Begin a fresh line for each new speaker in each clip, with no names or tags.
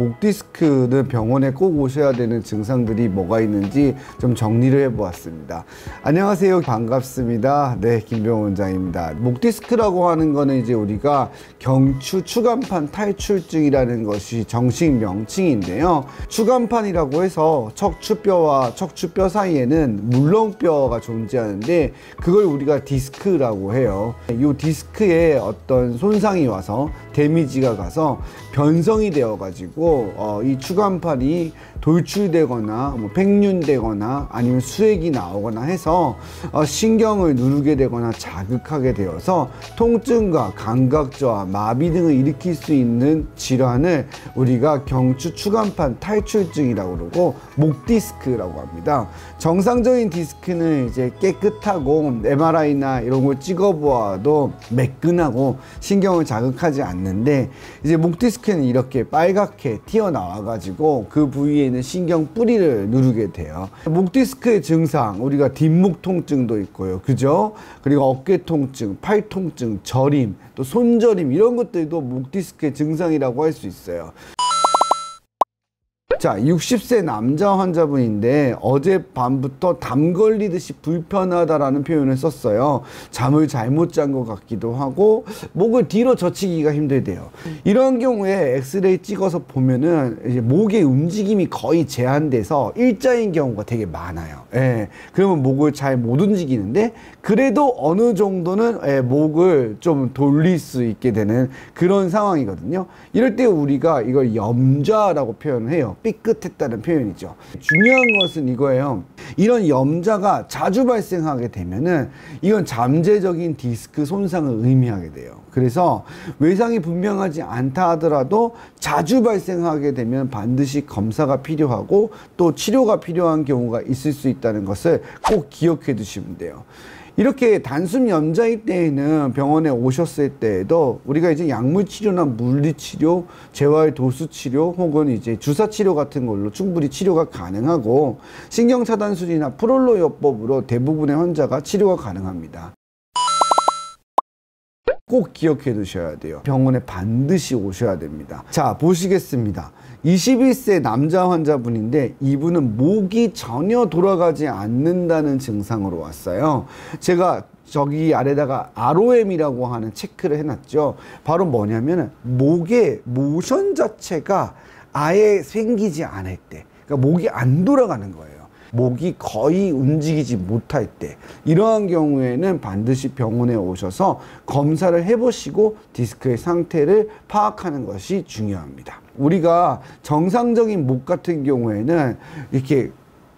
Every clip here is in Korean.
목 디스크는 병원에 꼭 오셔야 되는 증상들이 뭐가 있는지 좀 정리를 해보았습니다. 안녕하세요. 반갑습니다. 네, 김병호 원장입니다. 목 디스크라고 하는 거는 이제 우리가 경추 추간판 탈출증이라는 것이 정식 명칭인데요. 추간판이라고 해서 척추뼈와 척추뼈 사이에는 물렁뼈가 존재하는데 그걸 우리가 디스크라고 해요. 이 디스크에 어떤 손상이 와서 데미지가 가서 변성이 되어 가지고 이 추간판이 돌출되거나 팽윤되거나 아니면 수액이 나오거나 해서 신경을 누르게 되거나 자극하게 되어서 통증과 감각저하, 마비 등을 일으킬 수 있는 질환을 우리가 경추 추간판 탈출증이라고 그러고 목 디스크라고 합니다. 정상적인 디스크는 이제 깨끗하고 MRI나 이런 걸 찍어 보아도 매끈하고 신경을 자극하지 않는데 이제 목 디스크는 이렇게 빨갛게 튀어나와 가지고 그 부위에 신경 뿌리를 누르게 돼요. 목 디스크의 증상, 우리가 뒷목 통증도 있고요. 그죠? 그리고 어깨 통증, 팔 통증, 저림, 또 손저림 이런 것들도 목 디스크의 증상이라고 할 수 있어요. 자, 60세 남자 환자분인데 어젯밤부터 담 걸리듯이 불편하다라는 표현을 썼어요. 잠을 잘못 잔 것 같기도 하고 목을 뒤로 젖히기가 힘들대요. 이런 경우에 엑스레이 찍어서 보면은 이제 목의 움직임이 거의 제한돼서 일자인 경우가 되게 많아요. 예, 그러면 목을 잘 못 움직이는데 그래도 어느 정도는 목을 좀 돌릴 수 있게 되는 그런 상황이거든요. 이럴 때 우리가 이걸 염좌라고 표현을 해요. 삐끗했다는 표현이죠. 중요한 것은 이거예요. 이런 염좌가 자주 발생하게 되면은 이건 잠재적인 디스크 손상을 의미하게 돼요. 그래서 외상이 분명하지 않다 하더라도 자주 발생하게 되면 반드시 검사가 필요하고 또 치료가 필요한 경우가 있을 수 있다는 것을 꼭 기억해 두시면 돼요. 이렇게 단순 염좌일 때에는 병원에 오셨을 때에도 우리가 이제 약물 치료나 물리 치료, 재활 도수 치료 혹은 이제 주사 치료 같은 걸로 충분히 치료가 가능하고 신경 차단술이나 프롤로 요법으로 대부분의 환자가 치료가 가능합니다. 꼭 기억해 두셔야 돼요. 병원에 반드시 오셔야 됩니다. 자, 보시겠습니다. 21세 남자 환자분인데 이분은 목이 전혀 돌아가지 않는다는 증상으로 왔어요. 제가 저기 아래다가 ROM이라고 하는 체크를 해놨죠. 바로 뭐냐면 목의 모션 자체가 아예 생기지 않을 때, 그러니까 목이 안 돌아가는 거예요. 목이 거의 움직이지 못할 때, 이러한 경우에는 반드시 병원에 오셔서 검사를 해보시고 디스크의 상태를 파악하는 것이 중요합니다. 우리가 정상적인 목 같은 경우에는 이렇게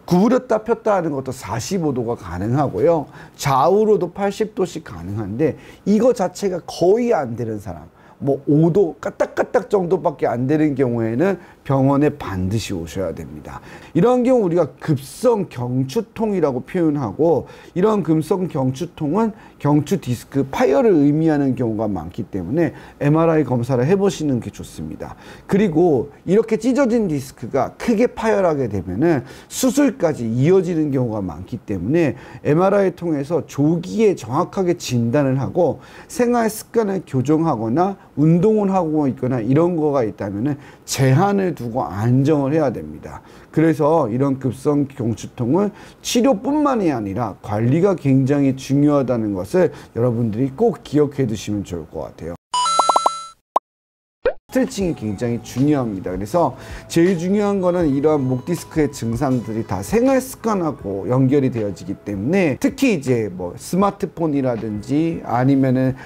구부렸다 폈다 하는 것도 45도가 가능하고요. 좌우로도 80도씩 가능한데 이거 자체가 거의 안 되는 사람, 뭐 5도 까딱까딱 정도밖에 안 되는 경우에는 병원에 반드시 오셔야 됩니다. 이런 경우 우리가 급성 경추통이라고 표현하고, 이런 급성 경추통은 경추 디스크 파열을 의미하는 경우가 많기 때문에 MRI 검사를 해보시는 게 좋습니다. 그리고 이렇게 찢어진 디스크가 크게 파열하게 되면은 수술까지 이어지는 경우가 많기 때문에 MRI 통해서 조기에 정확하게 진단을 하고 생활 습관을 교정하거나 운동을 하고 있거나 이런 거가 있다면은 제한을 두고 안정을 해야 됩니다. 그래서 이런 급성 경추통은 치료뿐만이 아니라 관리가 굉장히 중요하다는 것을 여러분들이 꼭 기억해 두시면 좋을 것 같아요. 스트레칭이 굉장히 중요합니다. 그래서 제일 중요한 거는 이러한 목 디스크의 증상들이 다 생활 습관하고 연결이 되어지기 때문에 특히 이제 뭐 스마트폰이라든지 아니면은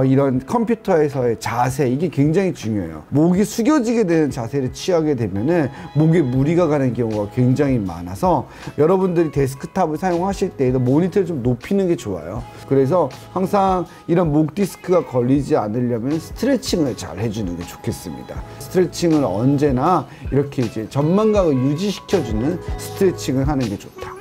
이런 컴퓨터에서의 자세, 이게 굉장히 중요해요. 목이 숙여지게 되는 자세를 취하게 되면은 목에 무리가 가는 경우가 굉장히 많아서 여러분들이 데스크탑을 사용하실 때에도 모니터를 좀 높이는 게 좋아요. 그래서 항상 이런 목 디스크가 걸리지 않으려면 스트레칭을 잘 해주는 게 좋겠습니다. 스트레칭을 언제나 이렇게 이제 전만각을 유지시켜주는 스트레칭을 하는 게 좋다.